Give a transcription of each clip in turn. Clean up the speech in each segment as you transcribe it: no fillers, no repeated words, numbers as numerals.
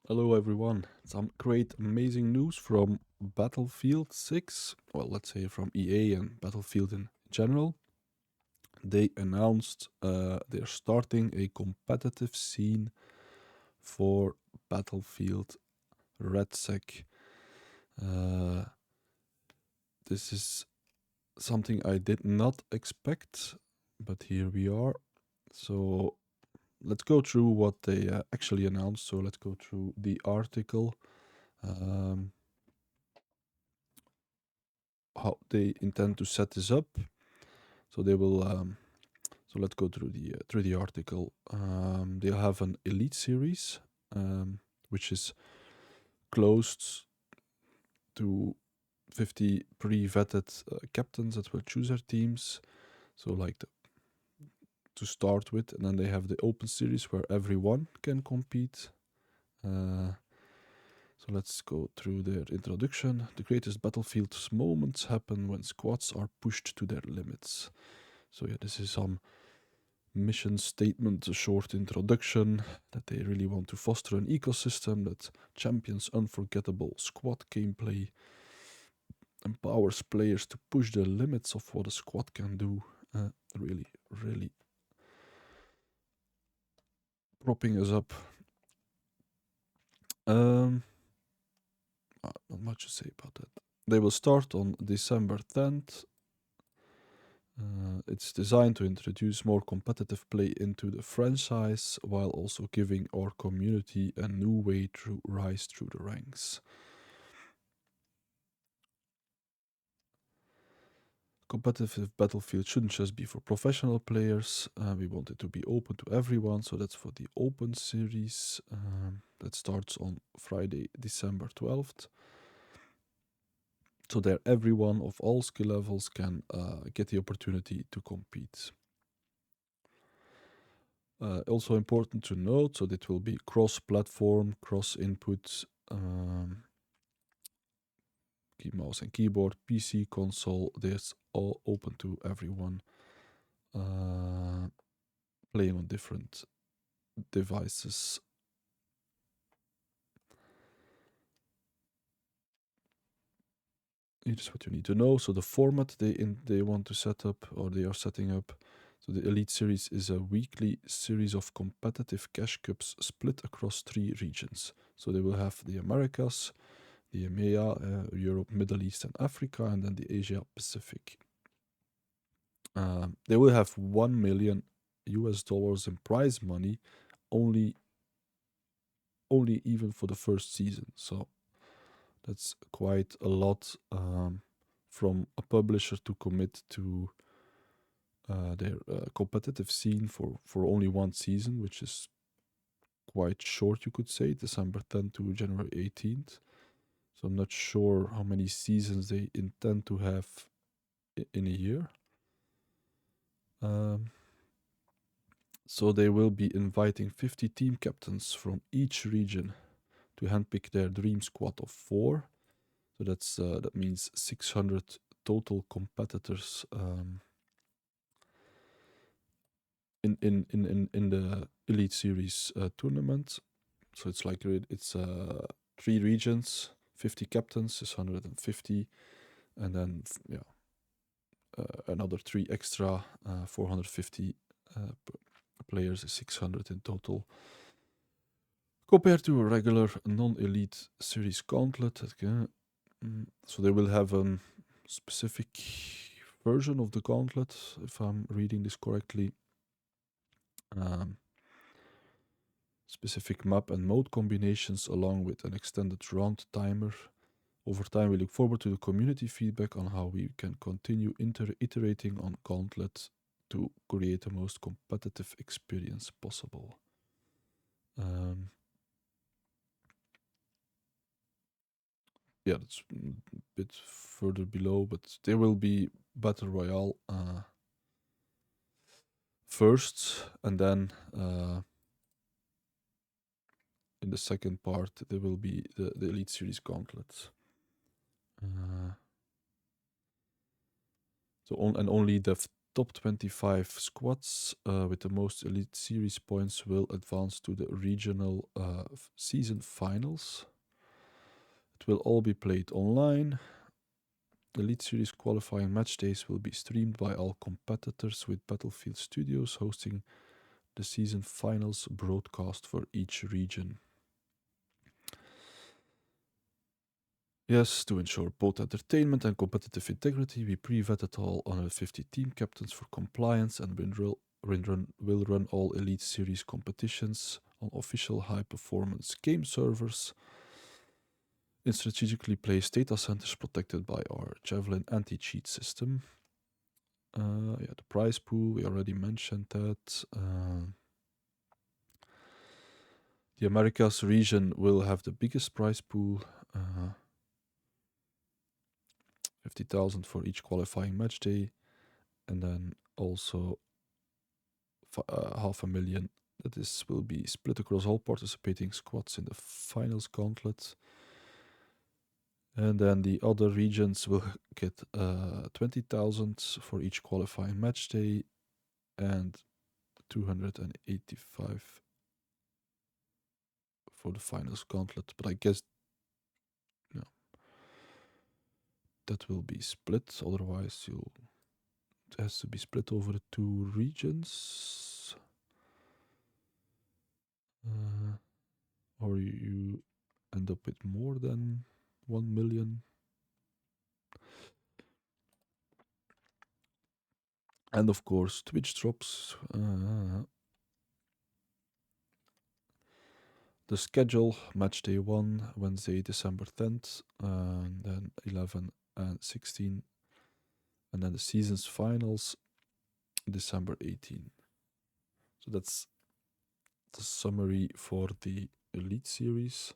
Hello everyone. Some great amazing news from Battlefield 6. Well, let's say from EA and Battlefield in general. They announced they're starting a competitive scene for Battlefield Redsec. Uh, this is something I did not expect, but here we are. So let's go through what they actually announced. So let's go through the article. Um, how they intend to set this up. So they will. So let's go through the article. They'll have an elite series, which is closed to 50 pre-vetted captains that will choose their teams. So to start with, and then they have the open series where everyone can compete. So let's go through their introduction. The greatest battlefield moments happen when squads are pushed to their limits. So yeah, this is some mission statement, a short introduction that they really want to foster an ecosystem that champions unforgettable squad gameplay, empowers players to push the limits of what a squad can do. Really, really propping us up. Not much to say about that. They will start on December 10th. It's designed to introduce more competitive play into the franchise while also giving our community a new way to rise through the ranks. Competitive Battlefield shouldn't just be for professional players. We want it to be open to everyone, so that's for the Open Series that starts on Friday, December 12th. So there, everyone of all skill levels can get the opportunity to compete. Also important to note, so it will be cross-platform, cross-input, mouse and keyboard, PC, console. This all open to everyone playing on different devices. Here's what you need to know. So the format they want to set up, or they are setting up. So the Elite Series is a weekly series of competitive cash cups split across 3 regions. So they will have the Americas, the EMEA, Europe, Middle East, and Africa, and then the Asia Pacific. They will have 1 million US dollars in prize money, only even for the first season. So that's quite a lot from a publisher to commit to their competitive scene for only one season, which is quite short, you could say, December 10th to January 18th. So I'm not sure how many seasons they intend to have in a year. So they will be inviting 50 team captains from each region to handpick their dream squad of 4. So that means 600 total competitors in the Elite Series tournament. So it's like it's 3 regions, 50 captains is 150, and then another 3 extra 450 players is 600 in total. Compared to a regular non-elite series gauntlet, so they will have a specific version of the gauntlet, if I'm reading this correctly. Specific map and mode combinations along with an extended round timer. Over time, we look forward to the community feedback on how we can continue iterating on Gauntlet to create the most competitive experience possible. Yeah, that's a bit further below, but there will be Battle Royale first, and then in the second part, there will be the Elite Series Gauntlet. So only the top 25 squads with the most Elite Series points will advance to the regional season finals. It will all be played online. Elite Series qualifying match days will be streamed by all competitors, with Battlefield Studios hosting the season finals broadcast for each region. Yes, to ensure both entertainment and competitive integrity, we pre-vetted all 150 team captains for compliance and will run all Elite Series competitions on official high-performance game servers in strategically placed data centers protected by our Javelin anti-cheat system. Yeah, the prize pool, we already mentioned that. The Americas region will have the biggest prize pool, 50,000 for each qualifying match day, and then also 500,000 that will be split across all participating squads in the finals gauntlet. And then the other regions will get 20,000 for each qualifying match day and 285 for the finals gauntlet. But I guess that will be split. Otherwise, it has to be split over the two regions. Or you end up with more than 1 million. And of course, Twitch drops. The schedule, match day 1, Wednesday, December 10th, and then 11 and 16. And then the season's finals, December 18. So that's the summary for the Elite Series.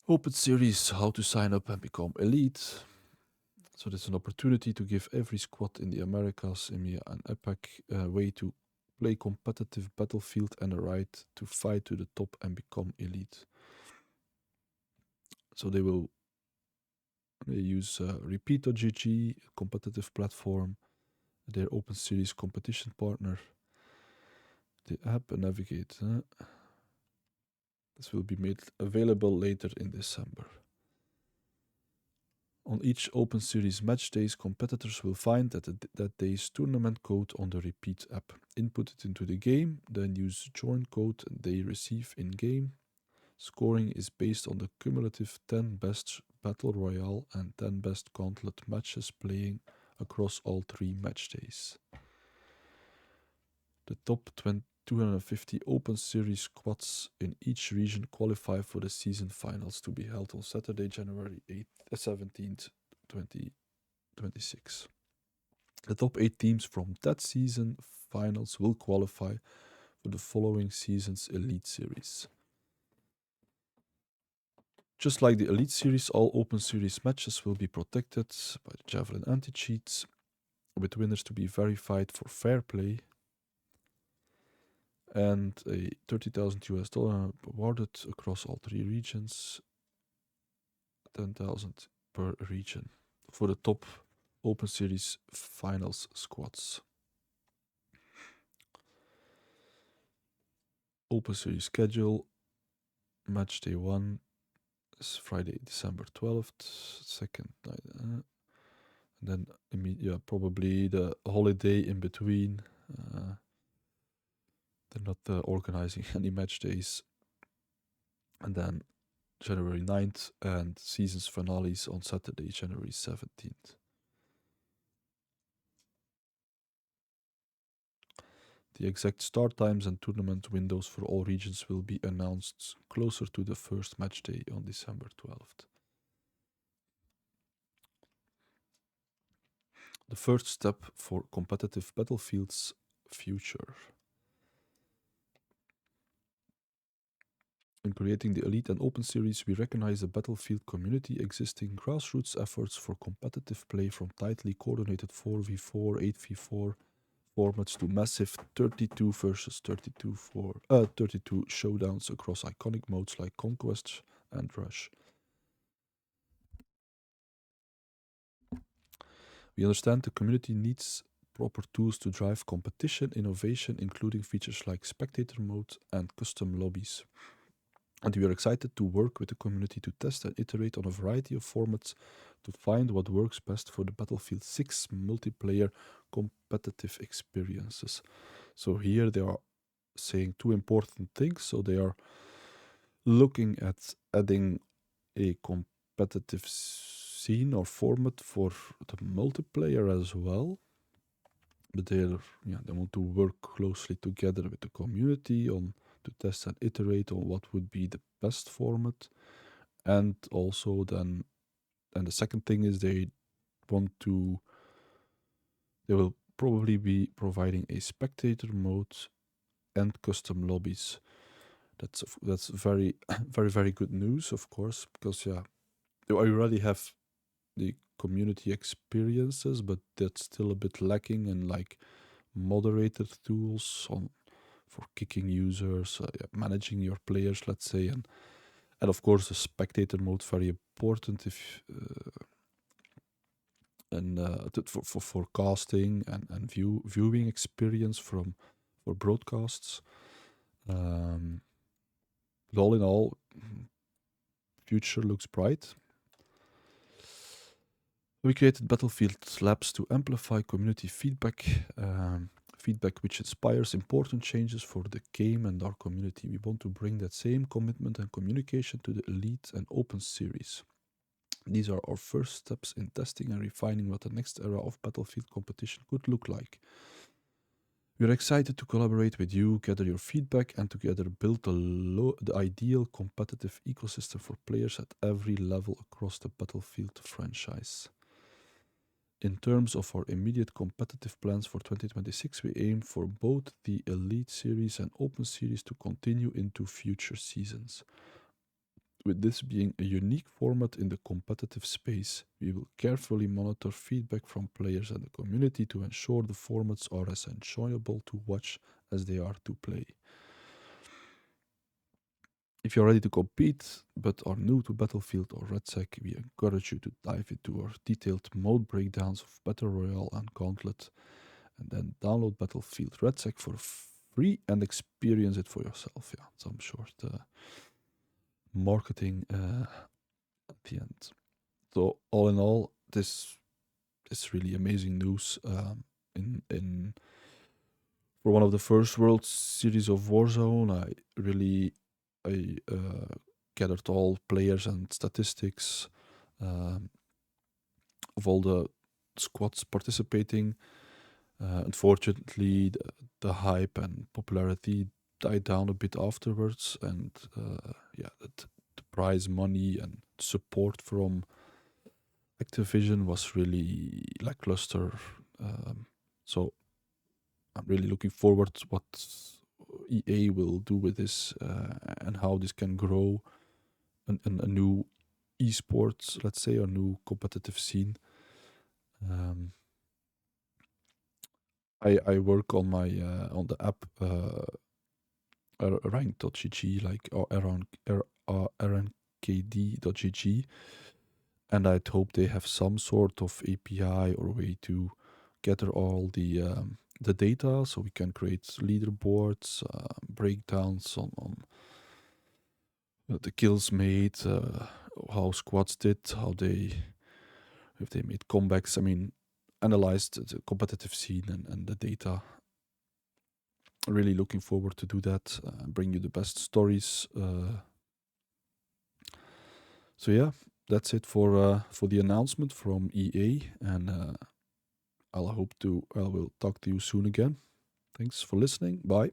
Open Series, how to sign up and become Elite. So there's an opportunity to give every squad in the Americas, EMEA and APAC a way to play competitive Battlefield and a right to fight to the top and become Elite. So they use Repeat.gg, competitive platform, their Open Series competition partner, the app and Navigate. This will be made available later in December. On each Open Series match days, competitors will find that day's tournament code on the Repeat app. Input it into the game, then use join code they receive in-game. Scoring is based on the cumulative 10 best Battle Royale and 10 best Gauntlet matches playing across all 3 match days. The top 250 Open Series squads in each region qualify for the season finals to be held on Saturday, January 17th, 2026. The top 8 teams from that season finals will qualify for the following season's Elite Series. Just like the Elite Series, all Open Series matches will be protected by the Javelin anti-cheats, with winners to be verified for fair play, and a $30,000 awarded across all 3 regions, 10,000 per region for the top Open Series finals squads. Open Series schedule, match day 1 is Friday, December 12th, second night, and then probably the holiday in between. They're not organizing any match days. And then January 9th and season's finales on Saturday, January 17th. The exact start times and tournament windows for all regions will be announced closer to the first match day on December 12th. The first step for competitive Battlefield's future. In creating the Elite and Open Series, we recognize the Battlefield community existing grassroots efforts for competitive play, from tightly coordinated 4v4, 8v4 formats to massive 32 versus 32 showdowns across iconic modes like Conquest and Rush. We understand the community needs proper tools to drive competition, innovation, including features like spectator mode and custom lobbies. And we are excited to work with the community to test and iterate on a variety of formats to find what works best for the Battlefield 6 multiplayer competitive experiences. So here they are saying two important things. So they are looking at adding a competitive scene or format for the multiplayer as well. But they want to work closely together with the community on to test and iterate on what would be the best format. And also then and the second thing is want to they will probably be providing a spectator mode and custom lobbies. That's very very good news, of course, because you already have the community experiences, but that's still a bit lacking in like moderated tools on for kicking users, managing your players, let's say, and of course the spectator mode very important if and for casting and viewing experience from for broadcasts. Um, but all in all, future looks bright. We created Battlefield Labs to amplify community feedback which inspires important changes for the game and our community. We want to bring that same commitment and communication to the Elite and Open series. These are our first steps in testing and refining what the next era of Battlefield competition could look like. We are excited to collaborate with you, gather your feedback, and together build the ideal competitive ecosystem for players at every level across the Battlefield franchise. In terms of our immediate competitive plans for 2026, we aim for both the Elite Series and Open Series to continue into future seasons. With this being a unique format in the competitive space, we will carefully monitor feedback from players and the community to ensure the formats are as enjoyable to watch as they are to play. If you're ready to compete but are new to Battlefield or Redsec, we encourage you to dive into our detailed mode breakdowns of Battle Royale and Gauntlet, and then download Battlefield Redsec for free and experience it for yourself. Yeah, some short marketing at the end. So all in all, this is really amazing news. In for one of the first World Series of Warzone, I gathered all players and statistics um, of all the squads participating. Unfortunately, the hype and popularity died down a bit afterwards, and the prize money and support from Activision was really lackluster. So I'm really looking forward to what EA will do with this and how this can grow a new esports, let's say, a new competitive scene. Um, I work on my on the app rank.gg, like or rnkd.gg, and I'd hope they have some sort of API or way to gather all the data so we can create leaderboards, breakdowns on the kills made, how squads did, if they made comebacks. I mean, analyzed the competitive scene and the data. Really looking forward to do that. Bring you the best stories. So yeah, that's it for the announcement from EA, and I will talk to you soon again. Thanks for listening. Bye.